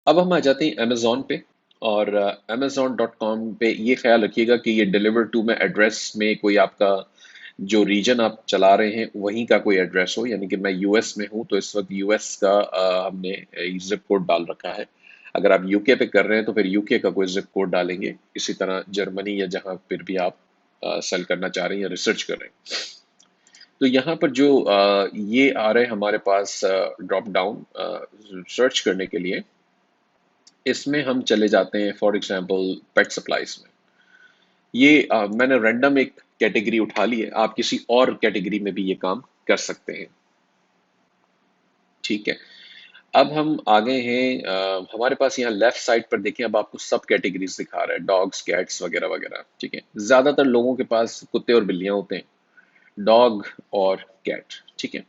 अब हम आ जाते हैं अमेज़न पे। और amazon.com पे ये ख्याल रखिएगा कि ये डिलीवर टू में एड्रेस में कोई आपका जो रीजन आप चला रहे हैं वहीं का कोई एड्रेस हो, यानी कि मैं यूएस में हूँ तो इस वक्त यूएस का हमने जिप कोड डाल रखा है। अगर आप यूके पे कर रहे हैं तो फिर यूके का कोई जिप कोड डालेंगे। इसी तरह जर्मनी या जहाँ फिर भी आप सेल करना चाह रहे हैं या रिसर्च कर रहे हैं। तो यहाँ पर जो ये आ रहे हैं हमारे पास ड्रॉप डाउन सर्च करने के लिए, इसमें हम चले जाते हैं फॉर एग्जांपल पेट सप्लाईज में। ये मैंने रैंडम एक कैटेगरी उठा ली है, आप किसी और कैटेगरी में भी ये काम कर सकते हैं। ठीक है। अब हम आ गए हैं हमारे पास यहाँ लेफ्ट साइड पर देखें, अब आपको सब कैटेगरीज दिखा रहा है, डॉग्स कैट्स वगैरह वगैरह। ठीक है, ज्यादातर लोगों के पास कुत्ते और बिल्लियां होते हैं, डॉग और कैट। ठीक है,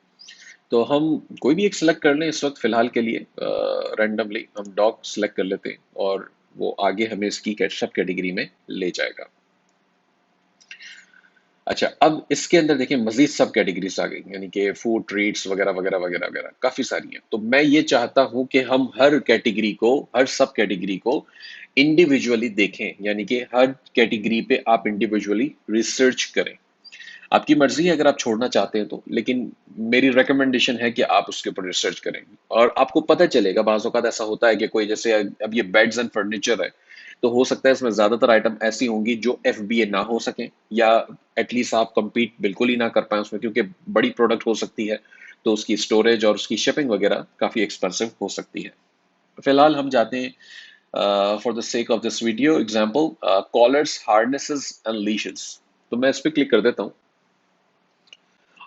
तो हम कोई भी एक सिलेक्ट कर लें इस वक्त फिलहाल के लिए। रैंडमली हम डॉग सिलेक्ट कर लेते हैं और वो आगे हमें इसकी सब कैटेगरी में ले जाएगा। अच्छा, अब इसके अंदर देखिए मजीद सब कैटेगरीज आ गई, यानी कि फूड ट्रीट्स वगैरह वगैरह वगैरह वगैरह काफी सारी हैं। तो मैं ये चाहता हूं कि हम हर कैटेगरी को, हर सब कैटेगरी को इंडिविजुअली देखें, यानी कि हर कैटेगरी पे आप इंडिविजुअली रिसर्च करें। आपकी मर्जी है अगर आप छोड़ना चाहते हैं तो, लेकिन मेरी रिकमेंडेशन है कि आप उसके ऊपर रिसर्च करें। और आपको पता चलेगा, बाज़ औक़ात ऐसा होता है कि कोई जैसे अब ये बेड्स एंड फर्नीचर है, तो हो सकता है इसमें ज्यादातर आइटम ऐसी होंगी जो एफबीए ना हो सके, या एटलीस्ट आप compete बिल्कुल ही ना कर पाए उसमें, क्योंकि बड़ी प्रोडक्ट हो सकती है तो उसकी स्टोरेज और उसकी शिपिंग वगैरह काफी एक्सपेंसिव हो सकती है। फिलहाल हम जाते हैं for the sake of this video example collars, harnesses and leashes. तो मैं इस पे क्लिक कर देता हूँ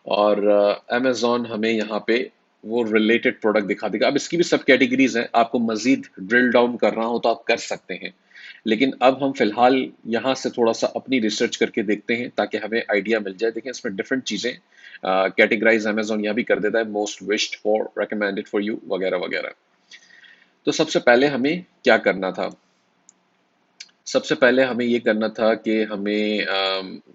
और अमेजोन हमें यहाँ पे वो रिलेटेड प्रोडक्ट दिखा देगा। अब इसकी भी सब कैटेगरीज हैं, आपको मजीद ड्रिल डाउन करना हो तो आप कर सकते हैं, लेकिन अब हम फिलहाल यहाँ से थोड़ा सा अपनी रिसर्च करके देखते हैं ताकि हमें आइडिया मिल जाए। देखिए इसमें डिफरेंट चीज़ें कैटेगराइज अमेजोन यहाँ भी कर देता है, most wished for, recommended for you वगैरह वगैरह। तो सबसे पहले हमें क्या करना था, सबसे पहले हमें ये करना था कि हमें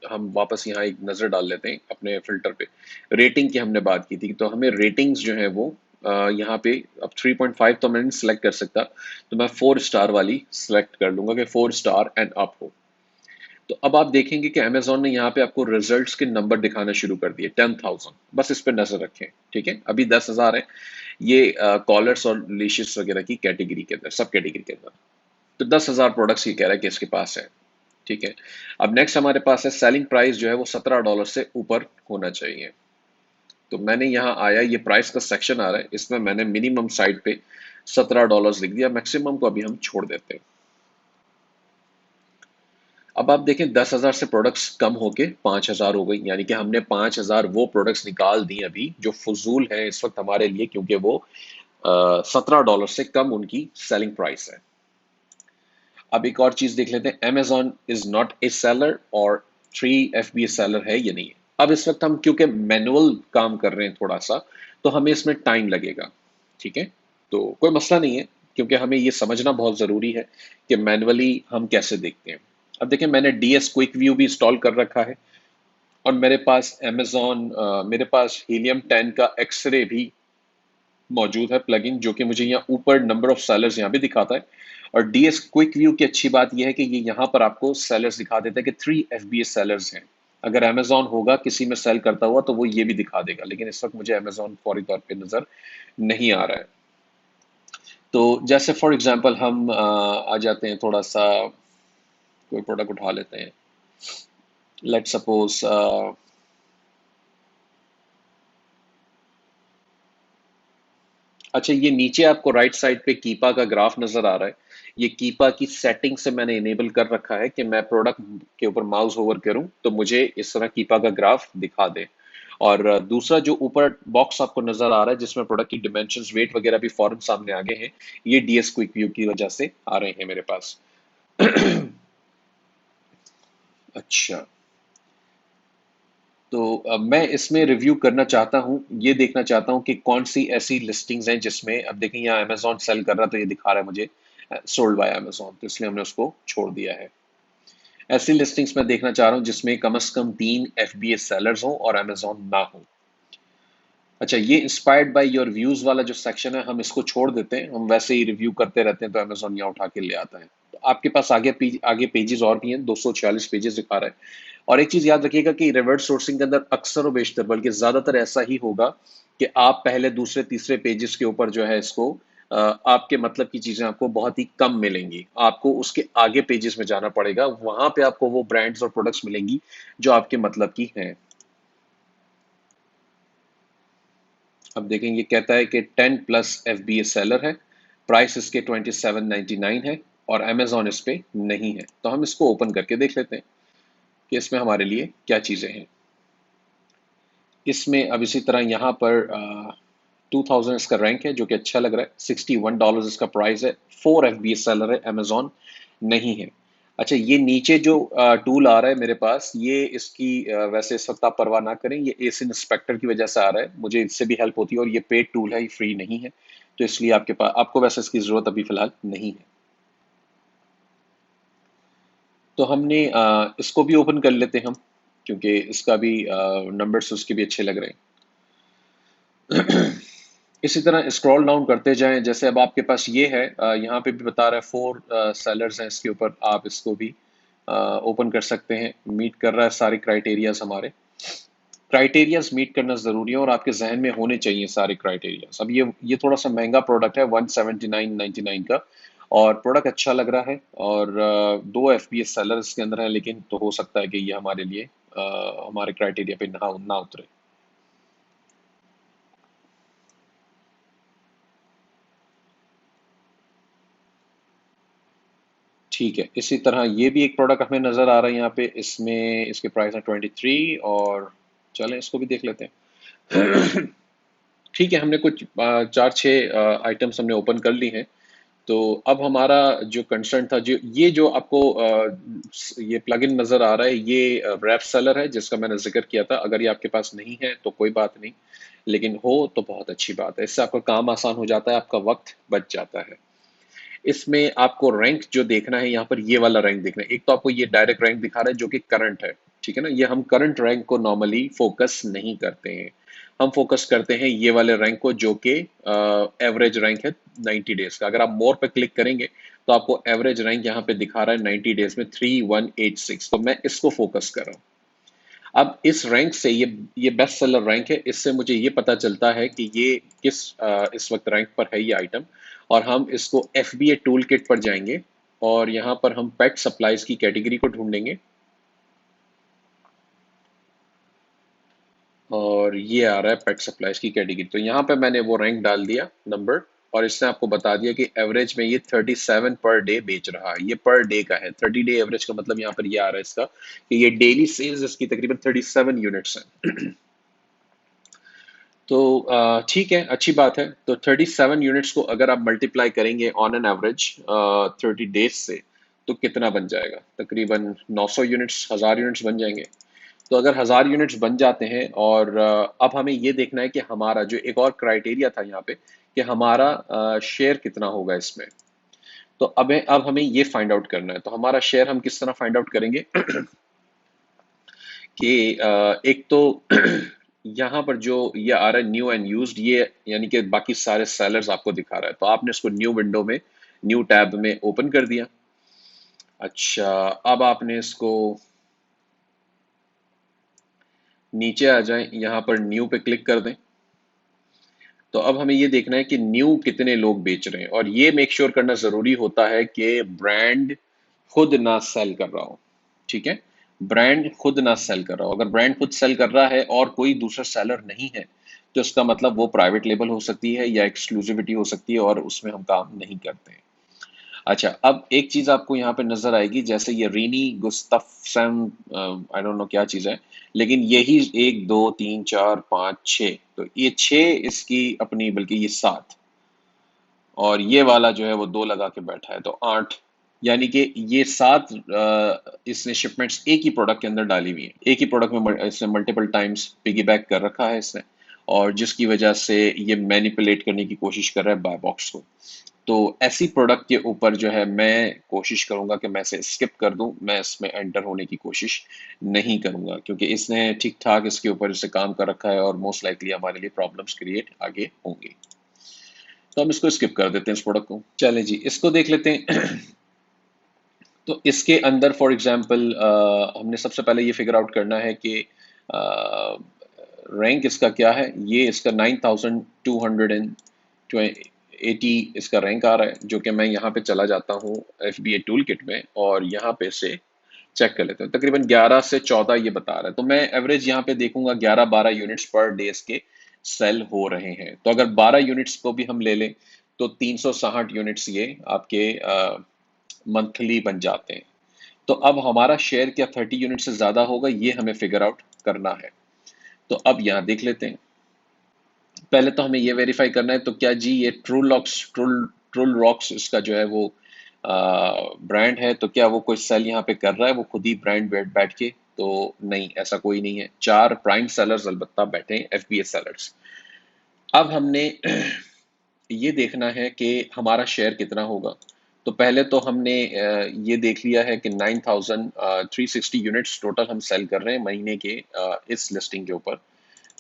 हम वापस यहाँ एक नज़र डाल लेते हैं अपने फिल्टर पे। रेटिंग की हमने बात की थी, तो हमें रेटिंग्स जो है वो यहाँ पे अब 3.5 तो मैं नहीं सेलेक्ट कर सकता, तो मैं 4 स्टार वाली सेलेक्ट कर लूंगा कि 4 स्टार एंड अप हो। तो अब आप देखेंगे कि अमेजोन ने यहाँ पे आपको रिजल्ट्स के नंबर दिखाना शुरू कर दिए, 10,000। बस इस पे नजर रखें। ठीक है, अभी 10,000 है ये कॉलर्स और लीशेस वगैरह की कैटेगरी के अंदर, सब कैटेगरी के अंदर। तो 10,000 प्रोडक्ट्स ये कह रहा है कि इसके पास है। ठीक है, अब नेक्स्ट हमारे पास है सेलिंग प्राइस जो है वो $17 से ऊपर होना चाहिए। तो मैंने यहाँ आया, ये प्राइस का सेक्शन आ रहा है, इसमें मैंने मिनिमम साइड पे $17 लिख दिया, मैक्सिमम को अभी हम छोड़ देते हैं। अब आप देखें 10,000 से प्रोडक्ट्स कम होके 5,000 हो गई, यानी कि हमने 5,000 वो प्रोडक्ट्स निकाल दी अभी जो फजूल है इस वक्त हमारे लिए, क्योंकि वो $17 से कम उनकी सेलिंग प्राइस है। अब एक और चीज देख लेते हैं, Amazon is not a seller और 3FBA सेलर है ये नहीं है। अब इस वक्त हम क्योंकि मैनुअल काम कर रहे हैं थोड़ा सा, तो हमें इसमें टाइम लगेगा। ठीक है, तो कोई मसला नहीं है, क्योंकि हमें ये समझना बहुत जरूरी है कि मैनुअली हम कैसे देखते हैं। अब देखें मैंने DS क्विक व्यू भी इंस्टॉल कर रखा है, और मेरे पास मेरे पास हीलियम 10 का एक्सरे भी मौजूद है प्लगइन, जो कि मुझे यहाँ ऊपर नंबर ऑफ सेलर्स यहाँ भी दिखाता है। और DS क्विक व्यू की अच्छी बात यह है कि ये यहाँ पर आपको सेलर्स दिखा देता है कि 3FBA सेलर्स हैं। अगर अमेजोन होगा किसी में सेल करता हुआ तो वो ये भी दिखा देगा, लेकिन इस वक्त मुझे अमेजोन फौरी तौर पे नजर नहीं आ रहा है। तो जैसे फॉर एग्जांपल हम आ जाते हैं थोड़ा सा, कोई प्रोडक्ट उठा लेते हैं, लेट सपोज अच्छा, ये नीचे आपको राइट साइड पे कीपा का ग्राफ नजर आ रहा है। ये कीपा की सेटिंग से मैंने इनेबल कर रखा है कि मैं प्रोडक्ट के ऊपर माउस होवर करूं तो मुझे इस तरह कीपा का ग्राफ दिखा दे। और दूसरा जो ऊपर बॉक्स आपको नजर आ रहा है जिसमें प्रोडक्ट की डिमेंशंस, वेट वगैरह भी फौरन सामने आ गए हैं, ये DS क्विक व्यू की वजह से आ रहे हैं मेरे पास। अच्छा, तो अब मैं इसमें रिव्यू करना चाहता हूँ, ये देखना चाहता हूँ कि कौन सी ऐसी लिस्टिंग्स हैं जिसमें, अब देखिए यहाँ अमेजोन सेल कर रहा तो ये दिखा रहा है मुझे सोल्ड बाय अमेजोन, तो इसलिए हमने उसको छोड़ दिया है। ऐसी लिस्टिंग्स मैं देखना चाह रहा हूँ जिसमें कम से कम 3 FBA सेलर्स हों और अमेजोन ना हो। अच्छा, ये इंस्पायर्ड बाय योर व्यूज वाला जो सेक्शन है हम इसको छोड़ देते हैं, हम वैसे ही रिव्यू करते रहते हैं तो अमेजोन यहाँ उठा के ले आता है। तो आपके पास आगे पेजेस और भी हैं, 246 पेजेस दिखा रहा है। और एक चीज याद रखिएगा कि रिवर्स सोर्सिंग के अंदर अक्सर और बेशतर बल्कि ज्यादातर ऐसा ही होगा कि आप पहले दूसरे तीसरे पेजेस के ऊपर जो है इसको आपके मतलब की चीजें आपको बहुत ही कम मिलेंगी, आपको उसके आगे पेजेस में जाना पड़ेगा, वहां पे आपको वो ब्रांड्स और प्रोडक्ट्स मिलेंगी जो आपके मतलब की हैं। अब देखेंगे, कहता है कि 10+ FBA सेलर है, प्राइस इसके 27.99 है और अमेजोन इस पे नहीं है। तो हम इसको ओपन करके देख लेते हैं कि इसमें हमारे लिए क्या चीजें हैं। इसमें अब इसी तरह यहाँ पर 2000 इसका रैंक है जो कि अच्छा लग रहा है, $61 इसका प्राइस है, 4 FBA सेलर है, अमेजोन नहीं है। अच्छा, ये नीचे जो टूल आ रहा है मेरे पास, ये इसकी वैसे इस वक्त आप परवाह ना करें, ये एस इंस्पेक्टर की वजह से आ रहा है, मुझे इससे भी हेल्प होती है और ये पेड टूल है, ये फ्री नहीं है। तो इसलिए आपके पास आपको वैसे इसकी जरूरत अभी फिलहाल नहीं है। तो हमने इसको भी ओपन कर लेते हैं हम, क्योंकि इसका भी नंबर्स उसके भी अच्छे लग रहे हैं। इसी तरह स्क्रॉल डाउन करते जाएं, जैसे अब आपके पास ये है, यहाँ पे भी बता रहा है 4 सेलर्स हैं इसके ऊपर, आप इसको भी ओपन कर सकते हैं। मीट कर रहा है सारे क्राइटेरियाज, हमारे क्राइटेरियाज मीट करना जरूरी है और आपके जहन में होने चाहिए सारे क्राइटेरियाज। अब ये थोड़ा सा महंगा प्रोडक्ट है, 179.99 का, और प्रोडक्ट अच्छा लग रहा है और 2 FBS सेलर इसके अंदर है, लेकिन तो हो सकता है कि ये हमारे लिए हमारे क्राइटेरिया पे ना ना उतरे। ठीक है, इसी तरह ये भी एक प्रोडक्ट हमें नजर आ रहा है यहाँ पे, इसमें इसके प्राइस है 23, और चलें इसको भी देख लेते हैं। ठीक है, हमने कुछ 4-6 आइटम्स हमने ओपन कर ली हैं। तो अब हमारा जो कंसर्न था, जो ये जो आपको ये प्लगइन नजर आ रहा है, ये रैप सेलर है जिसका मैंने जिक्र किया था। अगर ये आपके पास नहीं है तो कोई बात नहीं, लेकिन हो तो बहुत अच्छी बात है, इससे आपका काम आसान हो जाता है, आपका वक्त बच जाता है। इसमें आपको रैंक जो देखना है, यहाँ पर ये वाला रैंक देखना है। एक तो आपको ये डायरेक्ट रैंक दिखा रहा है जो कि करंट है, ठीक है ना, ये हम करंट रैंक को नॉर्मली फोकस नहीं करते हैं, हम फोकस करते हैं ये वाले रैंक को जो कि एवरेज रैंक है 90 डेज का। अगर आप मोर पे क्लिक करेंगे तो आपको एवरेज रैंक यहाँ पे दिखा रहा है 90 डेज में 3186, तो मैं इसको फोकस कर रहा हूँ। अब इस रैंक से ये बेस्ट सेलर रैंक है, इससे मुझे ये पता चलता है कि ये किस इस वक्त रैंक पर है ये आइटम, और हम इसको FBA टूल किट पर जाएंगे और यहाँ पर हम पेट सप्लाईज की कैटेगरी को ढूंढेंगे, और ये आ रहा है पेट सप्लाईज की कैटेगरी। तो यहाँ पे मैंने वो रैंक डाल दिया नंबर, और इसने आपको बता दिया कि एवरेज में ये 37 पर डे बेच रहा है, ये पर डे का है, 30 डे एवरेज का मतलब यहाँ पर ये आ रहा है इसका कि ये डेली सेल्स इसकी तकरीबन 37 यूनिट्स हैं। तो ठीक है, अच्छी बात है। तो 37 यूनिट्स को अगर आप मल्टीप्लाई करेंगे ऑन एन एवरेज 30 डेज से, तो कितना बन जाएगा? तकरीबन 900 यूनिट्स, 1000 यूनिट्स बन जाएंगे। तो अगर 1000 यूनिट्स बन जाते हैं, और अब हमें ये देखना है कि हमारा जो एक और क्राइटेरिया था यहाँ पे कि हमारा शेयर कितना होगा इसमें। तो अब हमें ये फाइंड आउट करना है। तो हमारा शेयर हम किस तरह फाइंड आउट करेंगे? कि एक तो यहाँ पर जो ये आ रहा है न्यू एंड यूज्ड, ये यानी कि बाकी सारे सेलर्स आपको दिखा रहा है, तो आपने इसको न्यू विंडो में, न्यू टैब में ओपन कर दिया। अच्छा, अब आपने इसको नीचे आ जाएं, यहाँ पर न्यू पे क्लिक कर दें। तो अब हमें ये देखना है कि न्यू कितने लोग बेच रहे हैं, और ये मेक श्योर करना जरूरी होता है कि ब्रांड खुद ना सेल कर रहा हो, ठीक है, ब्रांड खुद ना सेल कर रहा हो। अगर ब्रांड खुद सेल कर रहा है और कोई दूसरा सेलर नहीं है, तो इसका मतलब वो प्राइवेट लेबल हो सकती है या एक्सक्लूसिविटी हो सकती है, और उसमें हम काम नहीं करते हैं। अच्छा, अब एक चीज आपको यहाँ पे नजर आएगी, जैसे ये रीनी गुस्ताफसन, आई डोंट नो क्या चीज है, लेकिन यही 1 2 3 4 5 6, तो ये 6 इसकी अपनी, बल्कि ये 7, और ये वाला जो है वो 2 लगा के बैठा है, तो 8, यानी कि ये 7 इसने शिपमेंट्स एक ही प्रोडक्ट के अंदर डाली हुई है, एक ही प्रोडक्ट में इसने मल्टीपल टाइम्स पिगी बैक कर रखा है इसने, और जिसकी वजह से ये मैनिपुलेट करने की कोशिश कर रहा है बाय बॉक्स को। तो ऐसी प्रोडक्ट के ऊपर जो है मैं कोशिश करूंगा कि मैं इसे स्किप कर दूं, मैं इसमें एंटर होने की कोशिश नहीं करूंगा, क्योंकि इसने ठीक ठाक इसके ऊपर इसे काम कर रखा है और मोस्ट लाइकली हमारे लिए प्रॉब्लम्स क्रिएट आगे होंगी। तो हम इसको स्किप कर देते हैं इस प्रोडक्ट को। चलें जी, इसको देख लेते हैं। तो इसके अंदर फॉर एग्जांपल हमने सबसे पहले ये फिगर आउट करना है कि रैंक इसका क्या है। ये इसका 9280 इसका रैंक आ रहा है, जो कि मैं यहाँ पे चला जाता हूँ FBA टूल किट में और यहाँ पे से चेक कर लेते हैं। तकरीबन 11 से 14 ये बता रहा है, तो मैं एवरेज यहाँ पे देखूंगा 11-12 यूनिट्स पर डे के सेल हो रहे हैं। तो अगर 12 यूनिट्स को भी हम ले लें तो 360 यूनिट्स ये आपके मंथली बन जाते हैं। तो अब हमारा शेयर क्या 30 यूनिट से ज्यादा होगा, ये हमें फिगर आउट करना है। तो अब यहाँ देख लेते हैं। पहले तो हमें ये वेरीफाई करना है, तो क्या जी ये ट्रूल रॉक्स इसका जो है वो ब्रांड है, तो क्या वो कोई सेल यहाँ पे कर रहा है, वो खुद ही ब्रांड बैठ के? तो नहीं, ऐसा कोई नहीं है। 4 प्राइम सेलर्स अलबत्ता बैठे हैं, FBA सेलर्स। अब हमने ये देखना है कि हमारा शेयर कितना होगा। तो पहले तो हमने ये देख लिया है कि 9360 यूनिट्स टोटल हम सेल कर रहे हैं महीने के इस लिस्टिंग के ऊपर।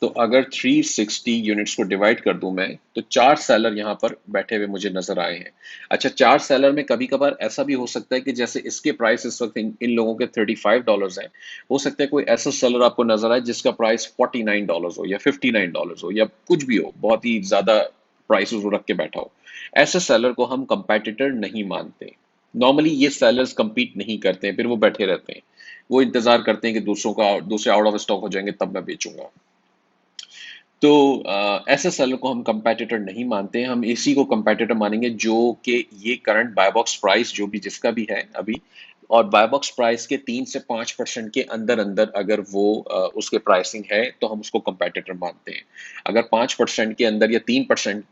तो अगर 360 यूनिट्स को डिवाइड कर दूं मैं, तो 4 सेलर यहाँ पर बैठे हुए मुझे नजर आए हैं। अच्छा, 4 सेलर में कभी कभार ऐसा भी हो सकता है कि जैसे इसके प्राइस इस वक्त इन लोगों के $35 है, हो सकता है कोई ऐसा सेलर आपको नजर आए जिसका प्राइस $49 हो या $59 हो या कुछ भी हो, बहुत ही ज्यादा प्राइसेस वो रख के बैठा हो। ऐसे सेलर को हम कंपेटिटर नहीं मानते। नॉर्मली ये सेलर्स compete नहीं करते हैं, फिर वो बैठे रहते हैं, वो इंतजार करते हैं कि दूसरे आउट ऑफ स्टॉक हो जाएंगे तब मैं बेचूंगा। तो ऐसे सेलर को हम कंपेटिटर नहीं मानते हैं। हम इसी को कंपेटिटर मानेंगे जो कि ये करंट बाय बॉक्स प्राइस जो भी जिसका भी है अभी, और बाय बॉक्स प्राइस के 3 से 5% के अंदर अंदर अगर वो उसके प्राइसिंग है तो हम उसको कंपेटिटर मानते हैं। अगर 5% के अंदर या 3%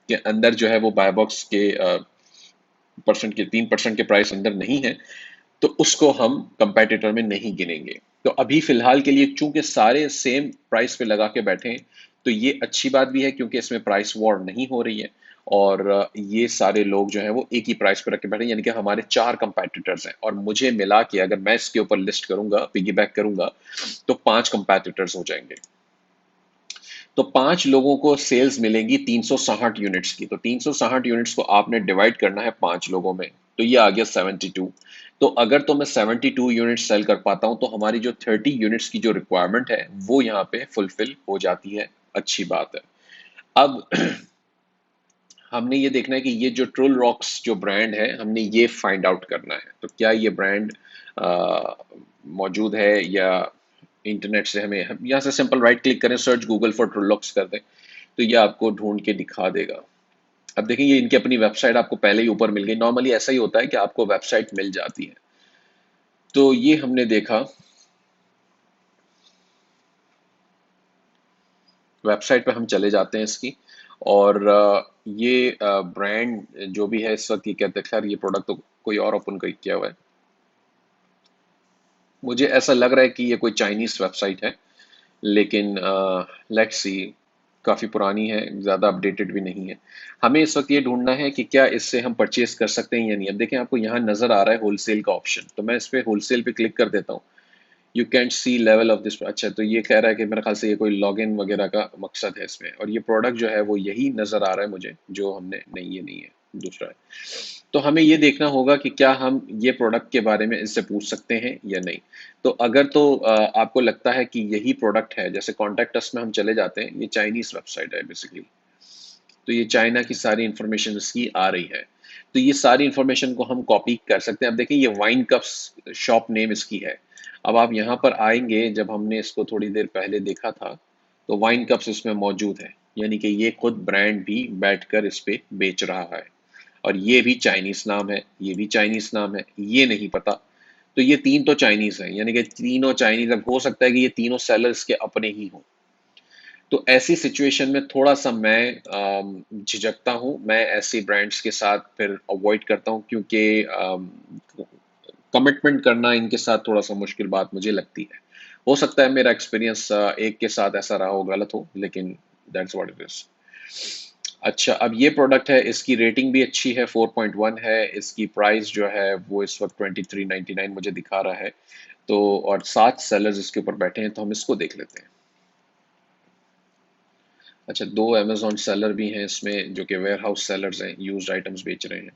के अंदर जो है वो बाय बॉक्स के 3% के प्राइस अंदर नहीं है, तो उसको हम कंपेटिटर में नहीं गिनेंगे। तो अभी फिलहाल के लिए चूंकि सारे सेम प्राइस पे लगा के बैठे हैं, तो ये अच्छी बात भी है क्योंकि इसमें प्राइस वॉर नहीं हो रही है और ये सारे लोग जो हैं वो एक ही प्राइस पे रख के बैठे हैं, यानी कि हमारे 4 कंपेटिटर्स हैं और मुझे मिला के अगर मैं इसके ऊपर लिस्ट करूंगा, पिगी बैक करूंगा, तो 5 कंपेटिटर्स हो जाएंगे। तो 5 लोगों को सेल्स मिलेंगी 360 यूनिट्स की। तो 360 यूनिट्स को आपने डिवाइड करना है 5 लोगों में, तो ये आ गया 72। तो अगर तो मैं 72 यूनिट सेल कर पाता हूं तो हमारी जो 30 यूनिट्स की जो रिक्वायरमेंट है वो यहाँ पे फुलफिल हो जाती है। अच्छी बात है। अब हमने ये देखना है कि ये जो ट्रूल रॉक्स जो ब्रांड है, हमने ये फाइंड आउट करना है। तो क्या ये ब्रांड मौजूद है या इंटरनेट से हमें, हम यहाँ से सिंपल राइट क्लिक करें, search Google for truly rocks कर दें, तो ये आपको ढूंढ के दिखा देगा। अब देखिए, ये इनकी अपनी वेबसाइट आपको पहले ही ऊपर मिल गई। नॉर्मली ऐसा ही होता है कि आपको वेबसाइट मिल जाती है। तो ये हमने देखा, वेबसाइट पे हम चले जाते हैं इसकी, और ये ब्रांड जो भी है इस वक्त, ये कहते हैं, खैर ये प्रोडक्ट तो कोई और ओपन किया हुआ है। मुझे ऐसा लग रहा है कि ये कोई चाइनीज वेबसाइट है, लेकिन लेट्स सी, काफ़ी पुरानी है, ज़्यादा अपडेटेड भी नहीं है। हमें इस वक्त ये ढूंढना है कि क्या इससे हम परचेज कर सकते हैं या नहीं। अब देखें, आपको यहाँ नज़र आ रहा है होलसेल का ऑप्शन, तो मैं इस पर होलसेल पे क्लिक कर देता हूँ। You can't C level of this. अच्छा, तो ये कह रहा है कि मेरे ख्याल से ये कोई लॉगिन वगैरह का मकसद है इसमें, और ये प्रोडक्ट जो है वो यही नज़र आ रहा है मुझे, जो हमने, नहीं ये नहीं है, दूसरा है। तो हमें ये देखना होगा कि क्या हम ये प्रोडक्ट के बारे में इससे पूछ सकते हैं या नहीं। तो अगर तो आपको लगता है कि यही प्रोडक्ट है, जैसे कॉन्टैक्ट अस में हम चले जाते हैं, ये चाइनीज वेबसाइट है बेसिकली, तो ये चाइना की सारी इंफॉर्मेशन इसकी आ रही है। तो ये सारी इंफॉर्मेशन को हम कॉपी कर सकते हैं। अब देखिए, ये वाइन कप्स शॉप नेम इसकी है। अब आप यहाँ पर आएंगे, जब हमने इसको थोड़ी देर पहले देखा था, तो वाइन कप्स इसमें मौजूद है, यानी कि ये खुद ब्रांड भी बैठकर इस पे बेच रहा है। और ये भी चाइनीज नाम है, ये भी चाइनीज नाम है, ये नहीं पता। तो ये 3 तो चाइनीज हैं, यानी कि तीनों चाइनीज। अब हो सकता है कि ये तीनों सेलर्स के अपने ही हों। तो ऐसी सिचुएशन में थोड़ा सा मैं झिझकता हूँ, मैं ऐसी ब्रांड्स के साथ फिर अवॉइड करता हूँ, क्योंकि कमिटमेंट करना इनके साथ थोड़ा सा मुश्किल बात मुझे लगती है। हो सकता है मेरा एक्सपीरियंस एक के साथ ऐसा रहा हो, गलत हो, लेकिन दैट्स व्हाट इट इज। अच्छा, अब ये प्रोडक्ट है, इसकी रेटिंग भी अच्छी है, 4.1 है। इसकी प्राइस जो है वो इस वक्त 23.99 मुझे दिखा रहा है। तो और 7 सेलर्स इसके ऊपर बैठे हैं, तो हम इसको देख लेते हैं। अच्छा, 2 अमेजोन सेलर भी हैं इसमें जो कि वेयर हाउस सेलर्स हैं, यूज्ड आइटम्स बेच रहे हैं।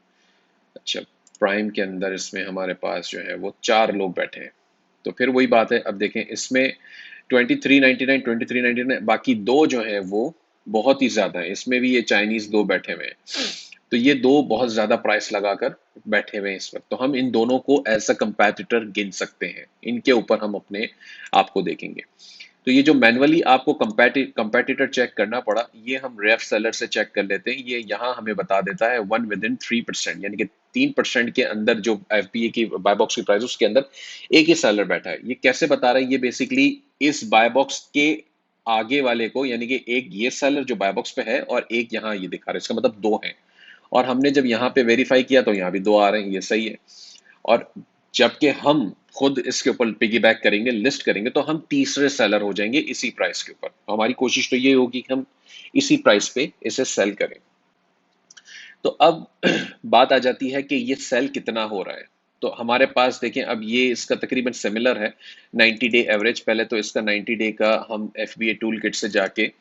अच्छा, प्राइम के अंदर इसमें हमारे पास जो है वो 4 लोग बैठे हैं। तो फिर वही बात है, अब देखें इसमें 23.99, 23.99, बाकी दो जो है वो बहुत ही ज्यादा है। इसमें भी ये चाइनीज दो बैठे हुए हैं, तो ये दो बहुत ज्यादा प्राइस लगाकर बैठे हुए हैं इस वक्त। तो हम इन दोनों को एज अ कंपैटिटर गिन सकते हैं, इनके ऊपर हम अपने आप को देखेंगे। तो ये जो मैनुअली आपको कंपेटिटर चेक करना पड़ा, ये हम रेफ सेलर से चेक कर लेते हैं। ये यहाँ हमें बता देता है 1 within 3%, यानी कि 3% के अंदर जो एफपीए की बाय बॉक्स की प्राइस, उसके अंदर एक ही सेलर बैठा है। ये कैसे बता रहा है? ये बेसिकली इस बाय बॉक्स के आगे वाले को, यानी कि एक ये सेलर जो बाय बॉक्स पे है और एक यहाँ ये दिखा रहा है, इसका मतलब दो हैं। और हमने जब यहाँ पे वेरीफाई किया तो यहाँ भी दो आ रहे हैं, ये सही है। और जबकि हम खुद इसके ऊपर पिगी बैक करेंगे, लिस्ट करेंगे, तो हम तीसरे सेलर हो जाएंगे इसी प्राइस के ऊपर। हमारी कोशिश तो ये होगी कि हम इसी प्राइस पे इसे सेल करें। तो अब बात आ जाती है कि ये सेल कितना हो रहा है। तो हमारे पास देखें, अब ये इसका तकरीबन सिमिलर है 90 डे एवरेज। पहले तो इसका 90 डे का हम एफबीए टूल किट से जाके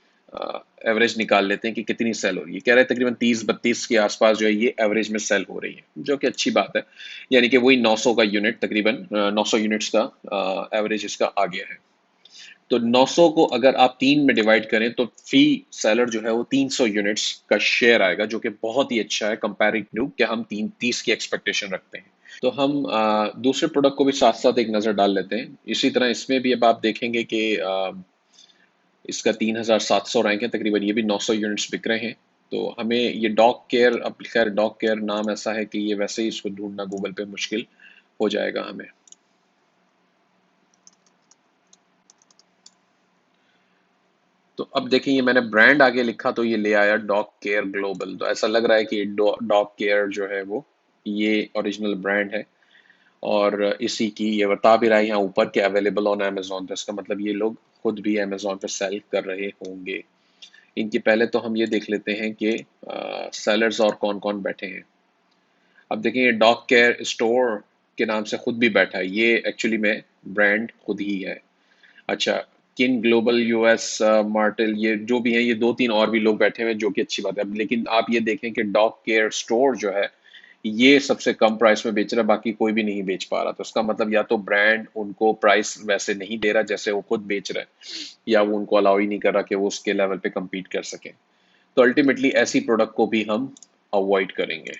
एवरेज निकाल लेते हैं कि कितनी सेल हो रही है। कह रहे हैं तकरीबन 30-32 के आसपास जो है ये एवरेज में सेल हो रही है, जो कि अच्छी बात है। यानी कि वही 900 का यूनिट, तकरीबन 900 यूनिट्स का एवरेज इसका आ गया है। तो 900 को अगर आप 3 में डिवाइड करें तो फी सेलर जो है वो 300 यूनिट्स का शेयर आएगा, जो कि बहुत ही अच्छा है कंपैरेटिव कि हम 330 की एक्सपेक्टेशन रखते हैं। तो हम दूसरे प्रोडक्ट को भी साथ साथ एक नज़र डाल लेते हैं। इसी तरह इसमें भी अब आप देखेंगे कि इसका 3700 रैंक है, तकरीबन ये भी 900 यूनिट्स बिक रहे हैं। तो हमें ये डॉग केयर, अब खैर डॉग केयर नाम ऐसा है कि ये वैसे ही इसको ढूंढना गूगल पे मुश्किल हो जाएगा हमें। तो अब देखें, ये मैंने ब्रांड आगे लिखा तो ये ले आया डॉग केयर ग्लोबल। तो ऐसा लग रहा है कि डॉग केयर जो है वो ये ओरिजिनल ब्रांड है। और इसी की ये बता भी रहा है यहाँ ऊपर के अवेलेबल ऑन अमेजोन। तो इसका मतलब ये लोग खुद भी अमेजोन पर सेल कर रहे होंगे। इनकी पहले तो हम ये देख लेते हैं कि सेलर्स और कौन कौन बैठे हैं। अब देखें, ये डॉग केयर स्टोर के नाम से खुद भी बैठा है, ये एक्चुअली में ब्रांड खुद ही है। अच्छा, किन ग्लोबल, यूएस, मार्टेल, ये जो भी हैं, ये दो तीन और भी लोग बैठे हुए हैं, जो कि अच्छी बात है। अब लेकिन आप ये देखें कि डॉग केयर स्टोर जो है ये सबसे कम प्राइस में बेच रहा है, बाकी कोई भी नहीं बेच पा रहा। तो इसका मतलब या तो ब्रांड उनको प्राइस वैसे नहीं दे रहा जैसे वो खुद बेच रहा है, या वो उनको अलाउ ही नहीं कर रहा कि वो उसके लेवल पे compete कर सकें। तो अल्टीमेटली ऐसी प्रोडक्ट को भी हम अवॉइड करेंगे।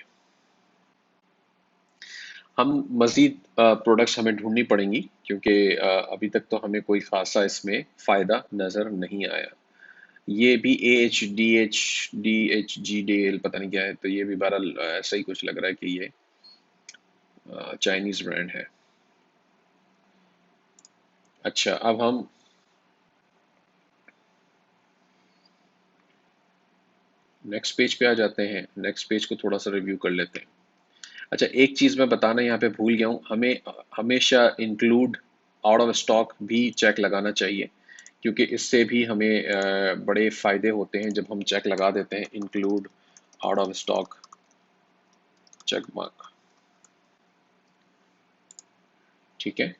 हम मजीद प्रोडक्ट्स हमें ढूंढनी पड़ेंगी, क्योंकि अभी तक तो हमें कोई खासा इसमें फ़ायदा नज़र नहीं आया। ये भी AHDHDHGDL पता नहीं क्या है, तो ये भी बहरहाल ऐसा ही कुछ लग रहा है कि ये चाइनीज़ ब्रांड है। अच्छा, अब हम नेक्स्ट पेज पे आ जाते हैं। नेक्स्ट पेज को थोड़ा सा रिव्यू कर लेते हैं। अच्छा, एक चीज़ मैं बताना यहाँ पे भूल गया हूँ, हमें हमेशा इंक्लूड आउट ऑफ स्टॉक भी चेक लगाना चाहिए, क्योंकि इससे भी हमें बड़े फ़ायदे होते हैं जब हम चेक लगा देते हैं include out of stock check mark. ठीक है,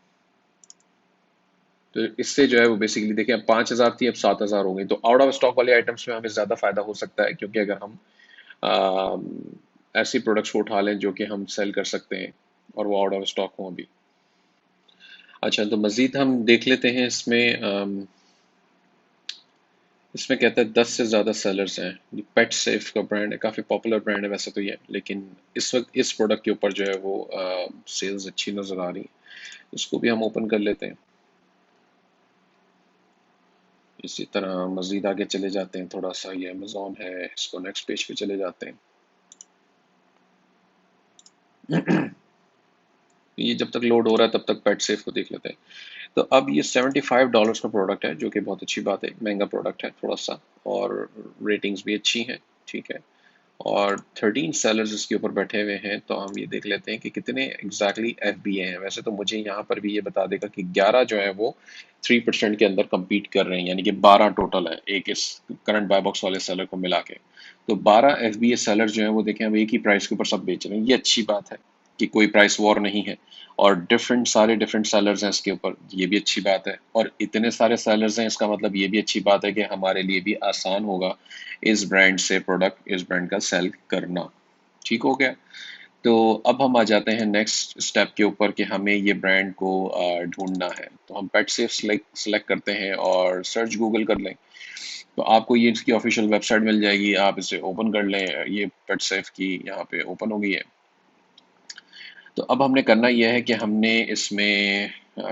तो इससे जो है वो बेसिकली देखिए, अब 5,000 थी, अब 7,000 हो गई। तो आउट ऑफ स्टॉक वाले आइटम्स में हमें ज़्यादा फ़ायदा हो सकता है, क्योंकि अगर हम ऐसी प्रोडक्ट्स को उठा लें जो कि हम सेल कर सकते हैं और वो आउट ऑफ स्टॉक हों अभी। अच्छा, तो मज़ीद हम देख लेते हैं इसमें। इसमें कहता है 10 से ज़्यादा सेलर्स हैं। पेट सेफ का ब्रांड है, काफ़ी पॉपुलर ब्रांड है वैसे तो ये, लेकिन इस वक्त इस प्रोडक्ट के ऊपर जो है वो सेल्स अच्छी नज़र आ रही है। इसको भी हम ओपन कर लेते हैं। इसी तरह मज़ीद आगे चले जाते हैं थोड़ा सा। ये अमेज़ॉन है, इसको नेक्स्ट पेज पे चले जाते हैं। ये जब तक लोड हो रहा है तब तक पेट सेफ को देख लेते हैं। तो अब ये $75 का प्रोडक्ट है, जो कि बहुत अच्छी बात है। महंगा प्रोडक्ट है थोड़ा सा, और रेटिंग्स भी अच्छी हैं। ठीक है, और 13 सेलर्स इसके ऊपर बैठे हुए हैं। तो हम ये देख लेते हैं कि कितने एग्जैक्टली FBA हैं। वैसे तो मुझे यहाँ पर भी ये बता देगा कि 11 जो है वो 3% के अंदर compete कर रहे हैं, यानी कि 12 टोटल है एक इस करंट बाय बॉक्स वाले सेलर को मिला के। तो 12 FBA सेलर जो है वो देखें अब एक ही प्राइस के ऊपर सब बेच रहे हैं। ये अच्छी बात है कि कोई प्राइस वॉर नहीं है, और सारे डिफरेंट सेलर्स हैं इसके ऊपर, ये भी अच्छी बात है। और इतने सारे सेलर्स हैं, इसका मतलब ये भी अच्छी बात है कि हमारे लिए भी आसान होगा इस ब्रांड से प्रोडक्ट, इस ब्रांड का सेल करना। ठीक हो गया। तो अब हम आ जाते हैं नेक्स्ट स्टेप के ऊपर कि हमें ये ब्रांड को ढूंढना है। तो हम पेट सेफ सेलेक्ट करते हैं और सर्च गूगल कर लें। तो आपको ये इसकी ऑफिशियल वेबसाइट मिल जाएगी, आप इसे ओपन कर लें। ये पेट सेफ की यहाँ पे ओपन हो गई है। तो अब हमने करना यह है कि हमने इसमें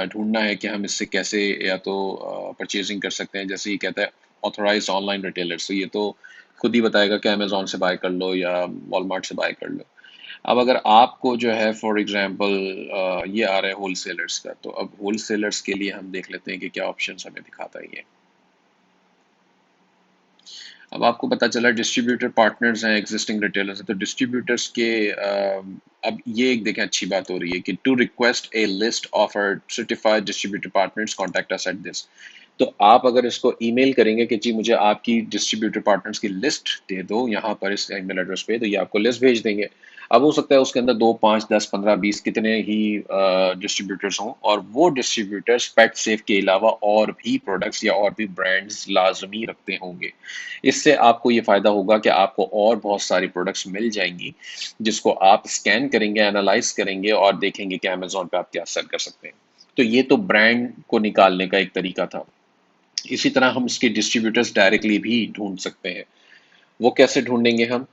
ढूंढना है कि हम इससे कैसे या तो परचेजिंग कर सकते हैं। जैसे ये कहता है ऑथोराइज ऑनलाइन रिटेलर्स, तो ये तो खुद ही बताएगा कि अमेजोन से बाय कर लो या वॉलमार्ट से बाय कर लो। अब अगर आपको जो है फॉर एग्जांपल ये आ रहा है होलसेलर्स का, तो अब होलसेलर्स के लिए हम देख लेते हैं कि क्या ऑप्शंस हमें दिखाता है ये। अब आपको पता चला डिस्ट्रीब्यूटर पार्टनर्स हैं, एग्जिस्टिंग रिटेलर्स हैं। तो डिस्ट्रीब्यूटर्स के अब ये एक देखें अच्छी बात हो रही है कि to request a list of our certified distributor partners contact us at this. तो आप अगर इसको ईमेल करेंगे कि जी मुझे आपकी डिस्ट्रीब्यूटर पार्टनर्स की लिस्ट दे दो यहाँ पर इस ईमेल एड्रेस पे, तो ये आपको लिस्ट भेज देंगे। अब हो सकता है उसके अंदर 2 5 10 15 20 कितने ही डिस्ट्रीब्यूटर्स हों, और वो डिस्ट्रीब्यूटर्स पेट सेफ के अलावा और भी प्रोडक्ट्स या और भी ब्रांड्स लाजमी रखते होंगे। इससे आपको ये फायदा होगा कि आपको और बहुत सारी प्रोडक्ट्स मिल जाएंगी, जिसको आप स्कैन करेंगे, एनालाइज करेंगे और देखेंगे कि अमेजोन पे आप क्या सेल कर सकते हैं। तो ये तो ब्रांड को निकालने का एक तरीका था। इसी तरह हम इसके डिस्ट्रीब्यूटर्स डायरेक्टली भी ढूंढ सकते हैं। वो कैसे ढूंढेंगे हम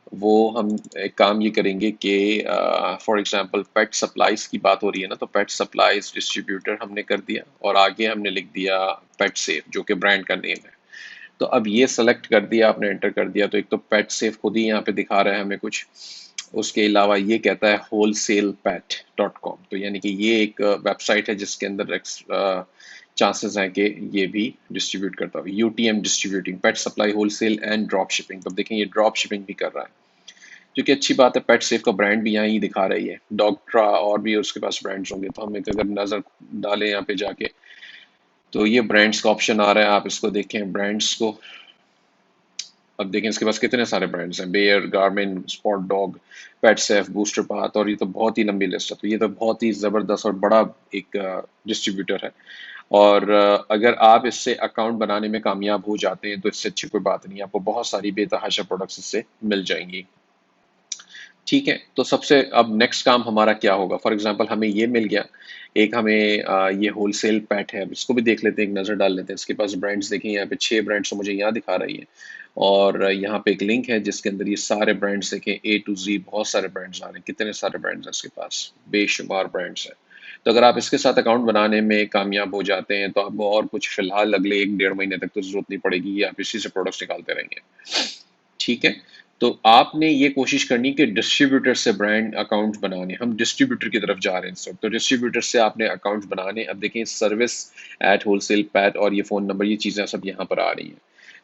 एक काम ये करेंगे कि फॉर एग्जांपल पेट सप्लाईज की बात हो रही है ना, तो पेट सप्लाईज डिस्ट्रीब्यूटर हमने कर दिया और आगे हमने लिख दिया पेट सेफ, जो कि ब्रांड का नेम है। तो अब ये सेलेक्ट कर दिया आपने, एंटर कर दिया, तो एक तो पेट सेफ खुद ही यहाँ पे दिखा रहा है हमें कुछ। उसके अलावा ये कहता है wholesalePet.com, तो यानी कि ये एक वेबसाइट है जिसके अंदर चांसेस हैं कि ये भी डिस्ट्रीब्यूट करता हो। UTM distributing pet supply wholesale and drop shipping, तो देखें ये ड्रॉप शिपिंग भी कर रहा है, जो कि अच्छी बात है। पेट सेफ का ब्रांड भी यहाँ ही दिखा रही है, डॉक्ट्रा और भी उसके पास ब्रांड्स होंगे। तो हम एक अगर नजर डालें यहाँ पे जाके, तो ये ब्रांड्स का ऑप्शन आ रहा है, आप इसको देखें ब्रांड्स को। अब देखें इसके पास कितने सारे ब्रांड्स हैं, बेयर, गार्मिन, स्पॉट डॉग, पेट सेफ, बूस्टर पाथ, और ये तो बहुत ही लंबी लिस्ट है। तो ये तो बहुत ही ज़बरदस्त और बड़ा एक डिस्ट्रीब्यूटर है। और अगर आप इससे अकाउंट बनाने में कामयाब हो जाते हैं तो इससे अच्छी कोई बात नहीं है, आपको बहुत सारी बेतहाशा प्रोडक्ट्स इससे मिल जाएंगी। ठीक है, तो सबसे अब नेक्स्ट काम हमारा क्या होगा। फॉर एग्जांपल हमें ये मिल गया, एक हमें ये होलसेल पेट है, अब इसको भी देख लेते हैं, एक नज़र डाल लेते हैं। इसके पास ब्रांड्स देखें, यहाँ पे 6 ब्रांड्स तो मुझे यहाँ दिखा रही है, और यहाँ पे एक लिंक है जिसके अंदर ये सारे ब्रांड्स देखें A to Z, बहुत सारे ब्रांड्स आ रहे हैं। कितने सारे ब्रांड्स हैं इसके पास, बेशुमार ब्रांड्स हैं। तो अगर आप इसके साथ अकाउंट बनाने में कामयाब हो जाते हैं तो आपको और कुछ फिलहाल अगले 1 डेढ़ महीने तक तो जरूरत नहीं पड़ेगी, आप इसी से प्रोडक्ट्स निकालते रहेंगे। ठीक है। तो आपने ये कोशिश करनी कि डिस्ट्रीब्यूटर से ब्रांड अकाउंट बनाने, हम डिस्ट्रीब्यूटर की तरफ जा रहे हैं इस वक्त। तो डिस्ट्रीब्यूटर से आपने अकाउंट बनाने, अब देखें सर्विस एट होलसेल पैट और ये फ़ोन नंबर, ये चीज़ें सब यहाँ पर आ रही हैं।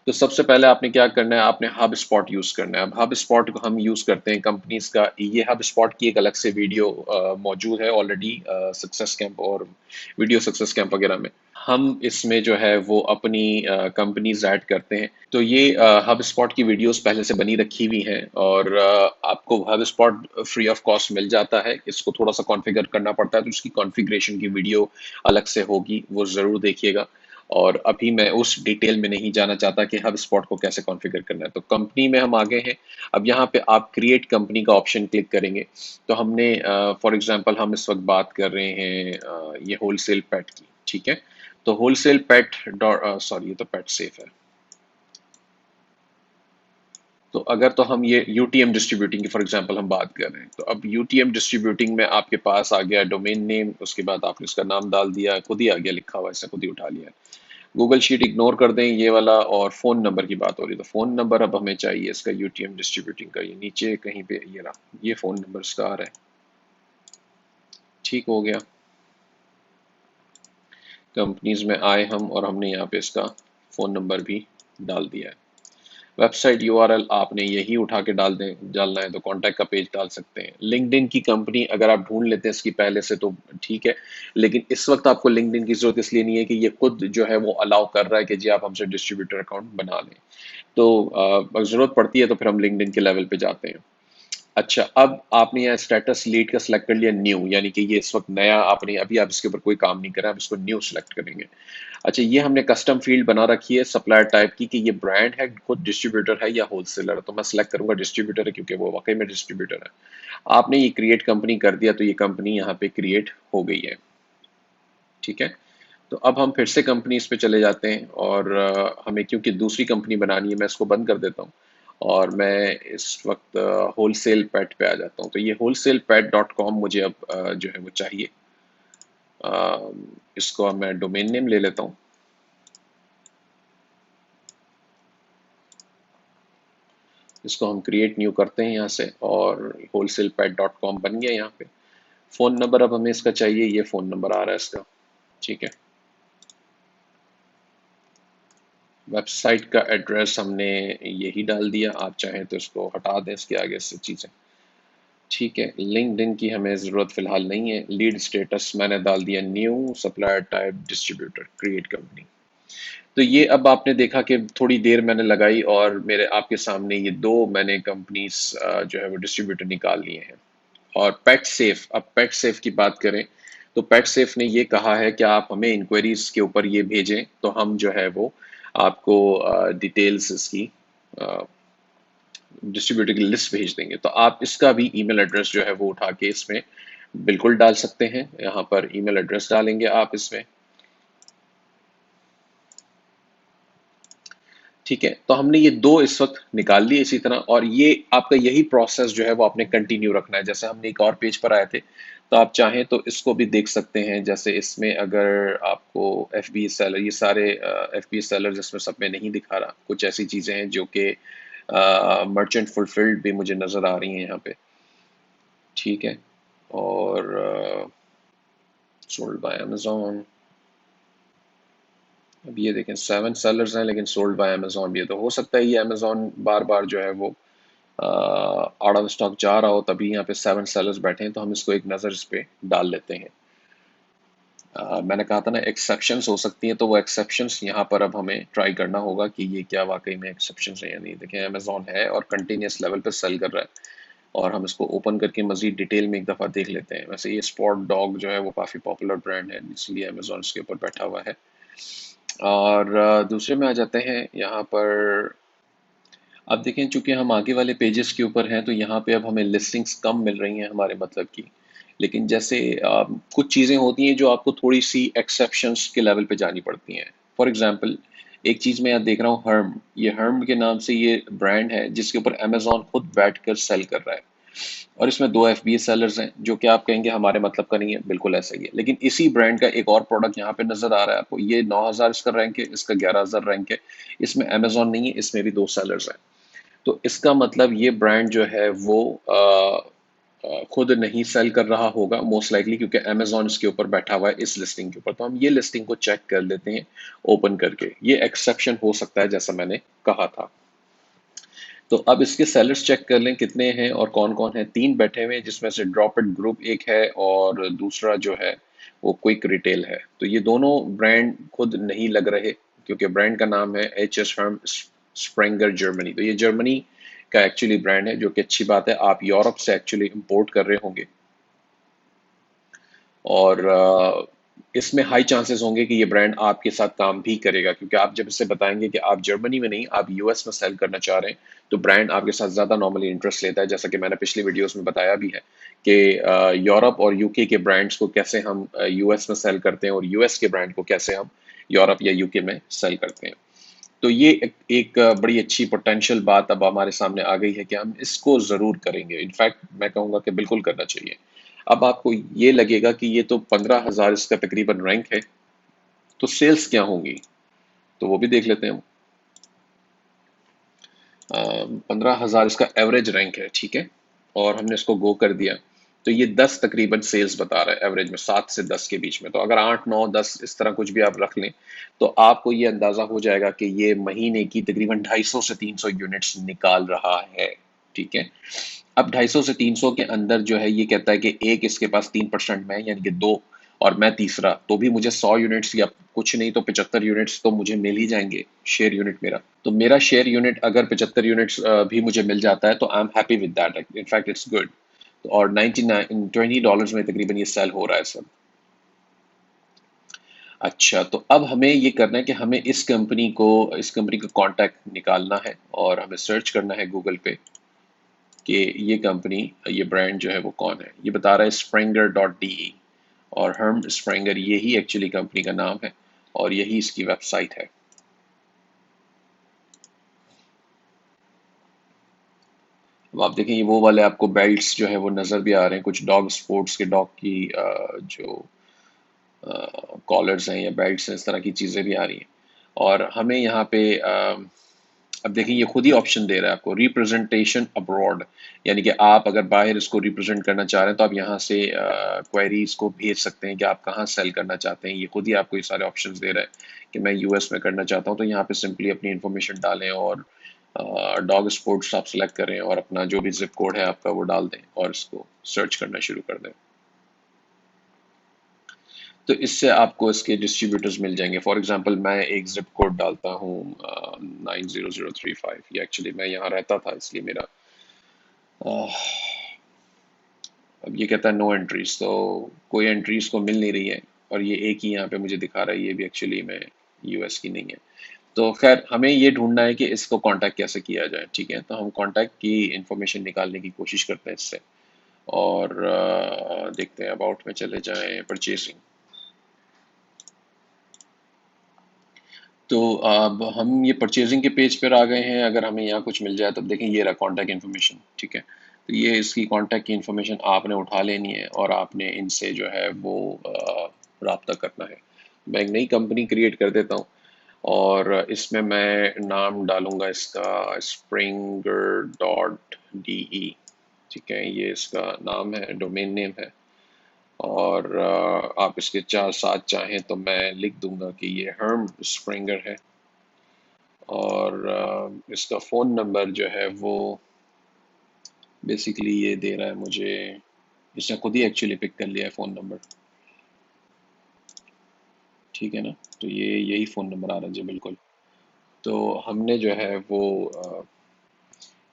तो सबसे पहले आपने क्या करना है, आपने हब स्पॉट यूज़ करना है। अब हब स्पॉट को हम यूज़ करते हैं कंपनीज का, ये हब स्पॉट की एक अलग से वीडियो मौजूद है ऑलरेडी, सक्सेस कैंप और वीडियो सक्सेस कैंप वगैरह में। हम इसमें जो है वो अपनी कंपनीज ऐड करते हैं। तो ये हब स्पॉट की वीडियोस पहले से बनी रखी हुई हैं, और आपको HubSpot free of cost मिल जाता है। इसको थोड़ा सा कॉन्फ़िगर करना पड़ता है, तो उसकी कॉन्फ़िगरेशन की वीडियो अलग से होगी, वो ज़रूर देखिएगा। और अभी मैं उस डिटेल में नहीं जाना चाहता कि हब स्पॉट को कैसे कॉन्फ़िगर करना है। तो कंपनी में हम आगे हैं। अब यहाँ पे आप क्रिएट कंपनी का ऑप्शन क्लिक करेंगे। तो हमने फॉर एग्जांपल हम इस वक्त बात कर रहे हैं ये होलसेल पेट की। ठीक है, तो होलसेल पेट सॉरी, ये तो पेट सेफ है। तो अगर तो हम ये यूटीएम डिस्ट्रीब्यूटिंग की फॉर एग्जांपल हम बात कर रहे हैं, तो अब यूटीएम डिस्ट्रीब्यूटिंग में आपके पास आ गया डोमेन नेम, उसके बाद आपने इसका नाम डाल दिया, खुद ही आ गया लिखा हुआ, इसने खुद ही उठा लिया। गूगल शीट इग्नोर कर दें ये वाला, और फोन नंबर की बात हो रही है, तो फोन नंबर अब हमें चाहिए इसका यूटीएम डिस्ट्रीब्यूटिंग का, ये नीचे कहीं पे ये रहा, ये फोन नंबर इसका आ रहा है। ठीक हो गया, कंपनीज में आए हम और हमने यहाँ पे इसका फोन नंबर भी डाल दिया है। वेबसाइट यूआरएल आपने यही उठा के डालना है तो कांटेक्ट का पेज डाल सकते हैं। लिंक्डइन की कंपनी अगर आप ढूंढ लेते हैं इसकी पहले से तो ठीक है, लेकिन इस वक्त आपको लिंक्डइन की जरूरत इसलिए नहीं है कि ये खुद जो है वो अलाउ कर रहा है कि जी आप हमसे डिस्ट्रीब्यूटर अकाउंट बना लें। तो अगर जरूरत पड़ती है तो फिर हम लिंक्डइन के लेवल पे जाते हैं। अच्छा, अब आपने यहाँ स्टेटस लीड का सिलेक्ट कर लिया न्यू, यानी कि ये इस वक्त नया आपने अभी आप इसके ऊपर कोई काम नहीं कर रहे, आप इसको न्यू सिलेक्ट करेंगे। अच्छा, ये हमने कस्टम फील्ड बना रखी है सप्लायर टाइप की कि ये ब्रांड है, खुद डिस्ट्रीब्यूटर है या होलसेलर, तो मैं सिलेक्ट करूंगा डिस्ट्रीब्यूटर है क्योंकि वो वाकई में डिस्ट्रीब्यूटर है। आपने ये क्रिएट कंपनी कर दिया तो ये कंपनी यहाँ पे क्रिएट हो गई है। ठीक है, तो अब हम फिर से कंपनीज पे चले जाते हैं और हमें क्योंकि दूसरी कंपनी बनानी है, मैं इसको बंद कर देता हूँ और मैं इस वक्त होलसेल पेट पे आ जाता हूँ। तो ये होलसेल पेट डॉट कॉम मुझे अब जो है वो चाहिए। अ, इसको अब मैं डोमेन नेम ले लेता हूँ। इसको हम क्रिएट न्यू करते हैं यहाँ से और होलसेल पेट डॉट कॉम बन गया यहाँ पे। फोन नंबर अब हमें इसका चाहिए, ये फोन नंबर आ रहा है इसका। ठीक है, वेबसाइट का एड्रेस हमने यही डाल दिया, आप चाहें तो इसको हटा दें इसके आगे से चीज़ें। ठीक है, लिंक्डइन की हमें ज़रूरत फ़िलहाल नहीं है। लीड स्टेटस मैंने डाल दिया new, supplier type distributor, create company. तो ये अब आपने देखा कि थोड़ी देर मैंने लगाई और मेरे आपके सामने ये दो मैंने कंपनीज जो है वो डिस्ट्रीब्यूटर निकाल लिए हैं। और पेट सेफ, अब पेट सेफ की बात करें तो पेट सेफ ने ये कहा है कि आप हमें इंक्वायरीज के ऊपर ये भेजें तो हम जो है वो आपको डिटेल्स इसकी डिस्ट्रीब्यूटर की लिस्ट भेज देंगे। तो आप इसका भी ईमेल एड्रेस जो है वो उठा के इसमें बिल्कुल डाल सकते हैं। यहाँ पर ईमेल एड्रेस डालेंगे आप इसमें। ठीक है, तो हमने ये दो इस वक्त निकाल लिए इसी तरह, और ये आपका यही प्रोसेस जो है वो आपने कंटिन्यू रखना है। जैसे हमने एक और पेज पर आए थे तो आप चाहें तो इसको भी देख सकते हैं। जैसे इसमें अगर आपको एफ बी सेलर, ये सारे एफ बी सेलर जिसमें सब में नहीं दिखा रहा, कुछ ऐसी चीज़ें हैं जो कि मर्चेंट फुलफिल्ड भी मुझे नज़र आ रही हैं यहाँ पे। ठीक है, और सोल्ड बाय अमेजोन, अब ये देखें 7 सेलर्स हैं लेकिन सोल्ड बाय अमेजोन भी है। तो हो सकता है ये अमेजोन बार बार जो है वो आउट ऑफ स्टॉक जा रहा हो, तभी यहाँ पे 7 सेलर्स बैठे हैं। तो हम इसको एक नज़र इस पे डाल लेते हैं। मैंने कहा था ना एक्सेप्शंस हो सकती हैं, तो वो एक्सेप्शंस यहाँ पर अब हमें ट्राई करना होगा कि ये क्या वाकई में एक्सेप्शंस है या नहीं। देखें अमेजोन है और कंटिन्यूस लेवल पे सेल कर रहा है, और हम इसको ओपन करके मजीद डिटेल में एक दफ़ा देख लेते हैं। वैसे ये स्पॉट डॉग जो है वो काफ़ी पॉपुलर ब्रांड है, इसलिए अमेजोन इसके ऊपर बैठा हुआ है। और दूसरे में आ जाते हैं यहाँ पर। अब देखें चूंकि हम आगे वाले पेजेस के ऊपर हैं तो यहाँ पे अब हमें लिस्टिंग्स कम मिल रही हैं हमारे मतलब की। लेकिन जैसे कुछ चीज़ें होती हैं जो आपको थोड़ी सी एक्सेप्शंस के लेवल पे जानी पड़ती हैं। फॉर एग्जांपल, एक चीज़ मैं यहाँ देख रहा हूँ, हर्म, ये हर्म के नाम से ये ब्रांड है जिसके ऊपर अमेजोन खुद बैठ कर सेल कर रहा है, और इसमें दो एफ बी ए सेलर्स हैं जो कि आप कहेंगे हमारे मतलब का नहीं है, बिल्कुल ऐसा ही है। लेकिन इसी ब्रांड का एक और प्रोडक्ट यहाँ पे नजर आ रहा है आपको, ये 9,000 इसका रैंक है, इसका 11,000 रैंक है। इसमें अमेजोन नहीं है, इसमें भी दो सेलर्स हैं। तो इसका मतलब ये ब्रांड जो है वो खुद नहीं सेल कर रहा होगा मोस्ट लाइकली, क्योंकि अमेजोन इसके ऊपर बैठा हुआ है इस लिस्टिंग के ऊपर। तो हम ये लिस्टिंग को चेक कर लेते हैं ओपन करके, ये एक्सेप्शन हो सकता है जैसा मैंने कहा था। तो अब इसके सेलर्स चेक कर लें कितने हैं और कौन कौन है। तीन बैठे हुए हैं जिसमें से ड्रॉप इट ग्रुप एक है और दूसरा जो है वो क्विक रिटेल है। तो ये दोनों ब्रांड खुद नहीं लग रहे, क्योंकि ब्रांड का नाम है एच एस फर्म स्प्रेंगर जर्मनी। तो ये जर्मनी का एक्चुअली ब्रांड है, जो कि अच्छी बात है। आप यूरोप से एक्चुअली इंपोर्ट कर रहे होंगे, और इसमें हाई चांसेस होंगे कि ये ब्रांड आपके साथ काम भी करेगा, क्योंकि आप जब इसे बताएंगे कि आप जर्मनी में नहीं, आप यूएस में सेल करना चाह रहे हैं, तो ब्रांड आपके साथ ज़्यादा नॉर्मली इंटरेस्ट लेता है। जैसा कि मैंने पिछली वीडियोस में बताया भी है कि यूरोप और यूके के ब्रांड्स को कैसे हम यूएस में सेल करते हैं और यूएस के ब्रांड को कैसे हम यूरोप या यूके में सेल करते हैं। तो ये एक बड़ी अच्छी पोटेंशियल बात अब हमारे सामने आ गई है कि हम इसको ज़रूर करेंगे। इनफैक्ट मैं कहूँगा कि बिल्कुल करना चाहिए। अब आपको ये लगेगा कि ये तो 15,000 इसका तकरीबन रैंक है, तो सेल्स क्या होंगी, तो वो भी देख लेते हैं हम। 15,000 इसका एवरेज रैंक है, ठीक है, और हमने इसको गो कर दिया। तो ये 10 तकरीबन सेल्स बता रहा है एवरेज में, 7 से 10 के बीच में। तो अगर 8 9 10 इस तरह कुछ भी आप रख लें तो आपको ये अंदाजा हो जाएगा कि ये महीने की तकरीबन 250 से 300 यूनिट्स निकाल रहा है। ठीक है, अब 250 से 300 के अंदर जो है ये कहता है कि एक इसके पास 3% में है, यानी कि दो, और मैं तीसरा, तो भी मुझे 100 यूनिट्स या कुछ नहीं तो 75 यूनिट्स तो मुझे मिल ही जाएंगे शेयर यूनिट मेरा। तो मेरा शेयर यूनिट अगर 75 यूनिट्स भी मुझे मिल जाता है तो I am happy with that, in fact it's good. और 99 $20 में तकरीबन ये सेल हो रहा है सब। अच्छा, तो अब हमें ये करना है कि हमें इस कंपनी का कांटेक्ट निकालना है और हमें सर्च करना है गूगल पे कि ये कंपनी, ये ब्रांड जो है वो कौन है। ये बता रहा है Springer.de, और हर्म स्प्रेंगर यही एक्चुअली कंपनी का नाम है और यही इसकी वेबसाइट है। अब आप देखें ये वो वाले आपको बेल्ट्स जो है वो नज़र भी आ रहे हैं, कुछ डॉग स्पोर्ट्स के डॉग की जो कॉलर्स हैं या बेल्ट्स हैं, इस तरह की चीज़ें भी आ रही हैं। और हमें यहाँ पे अब देखिए ये खुद ही ऑप्शन दे रहा है आपको, रिप्रेजेंटेशन अब्रॉड, यानी कि आप अगर बाहर इसको रिप्रेजेंट करना चाह रहे हैं तो आप यहाँ से क्वेरीज को भेज सकते हैं कि आप कहाँ सेल करना चाहते हैं। ये खुद ही आपको ये सारे ऑप्शंस दे रहा है कि मैं यूएस में करना चाहता हूँ, तो यहाँ पे सिंपली अपनी इंफॉर्मेशन डालें और डॉग स्पोर्ट्स आप सेलेक्ट करें और अपना जो भी जिप कोड है आपका वो डाल दें और इसको सर्च करना शुरू कर दें। तो इससे आपको इसके डिस्ट्रीब्यूटर्स मिल जाएंगे। फॉर एग्जांपल मैं एक जिप कोड डालता हूँ 90035, ये एक्चुअली मैं यहाँ रहता था इसलिए मेरा अब ये कहता है नो एंट्रीज, तो कोई एंट्रीज को मिल नहीं रही है, और ये एक ही यहाँ पे मुझे दिखा रहा है, ये भी एक्चुअली में यूएस की नहीं है। तो खैर हमें ये ढूंढना है कि इसको कांटेक्ट कैसे किया जाए। ठीक है, तो हम कांटेक्ट की इंफॉर्मेशन निकालने की कोशिश करते हैं इससे, और देखते हैं अबाउट में चले जाएं, परचेसिंग। तो अब हम ये परचेजिंग के पेज पर आ गए हैं। अगर हमें यहाँ कुछ मिल जाए तो देखें ये रहा कॉन्टैक्ट इन्फॉर्मेशन। ठीक है, तो ये इसकी कॉन्टैक्ट की इन्फॉर्मेशन आपने उठा लेनी है और आपने इनसे जो है वो रब्ता करना है। मैं एक नई कंपनी क्रिएट कर देता हूँ और इसमें मैं नाम डालूंगा इसका Springer.de। ठीक है, ये इसका नाम है, डोमेन नेम है। और आप इसके चार साथ चाहें तो मैं लिख दूंगा कि ये हर्म स्प्रिंगर है। और इसका फ़ोन नंबर जो है वो बेसिकली ये दे रहा है मुझे, इसने खुद ही एक्चुअली पिक कर लिया है फ़ोन नंबर। ठीक है ना, तो ये यही फ़ोन नंबर आ रहा है जी, बिल्कुल। तो हमने जो है वो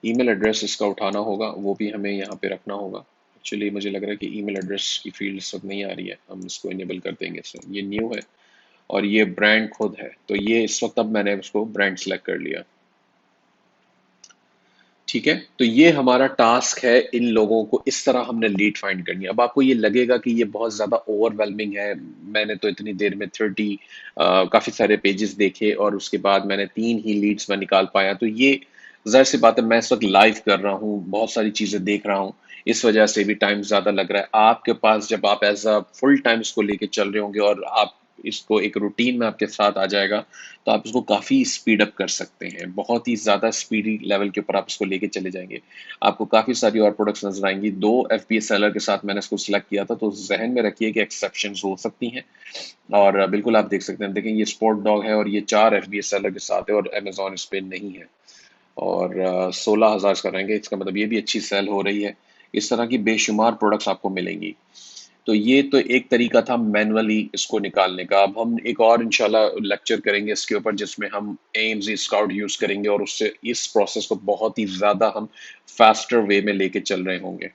ईमेल एड्रेस इसका उठाना होगा, वो भी हमें यहाँ पे रखना होगा। एक्चुअली मुझे लग रहा है कि ईमेल एड्रेस की फील्ड इस वक्त नहीं आ रही है, हम इसको इनेबल कर देंगे इससे। ये न्यू है और ये ब्रांड खुद है, तो ये इस वक्त अब मैंने उसको ब्रांड सेलेक्ट कर लिया। ठीक है, तो ये हमारा टास्क है, इन लोगों को इस तरह हमने लीड फाइंड करनी है। अब आपको ये लगेगा कि ये बहुत ज़्यादा ओवरवेलमिंग है, मैंने तो इतनी देर में 30 काफ़ी सारे पेजेस देखे और उसके बाद मैंने 3 ही लीड्स में निकाल पाया। तो ये जाहिर सी बात है, मैं इस वक्त लाइव कर रहा हूँ, बहुत सारी चीज़ें देख रहा हूँ, इस वजह से भी टाइम ज़्यादा लग रहा है आपके पास। जब आप एज अ फुल टाइम इसको लेके चल रहे होंगे और आप इसको एक रूटीन में आपके साथ आ जाएगा, तो आप इसको काफ़ी स्पीड अप कर सकते हैं, बहुत ही ज़्यादा स्पीडी लेवल के ऊपर आप इसको लेके चले जाएंगे। आपको काफ़ी सारी और प्रोडक्ट्स नजर आएंगी। 2 एफपीएस सेलर के साथ मैंने इसको सिलेक्ट किया था, तो जहन में रखिए कि एक्सेप्शंस हो सकती हैं। और बिल्कुल आप देख सकते हैं, देखें ये स्पोर्ट डॉग है और ये 4 एफबीएस सेलर के साथ है और अमेजोन इस पे नहीं है, और 16,000 इसका रैंक है। इसका मतलब ये भी अच्छी सेल हो रही है। इस तरह की बेशुमार प्रोडक्ट्स आपको मिलेंगी। तो ये तो एक तरीका था मैनुअली इसको निकालने का। अब हम एक और इंशाल्लाह लेक्चर करेंगे इसके ऊपर, जिसमें हम एम्स स्काउट यूज करेंगे और उससे इस प्रोसेस को बहुत ही ज्यादा हम फास्टर वे में लेके चल रहे होंगे।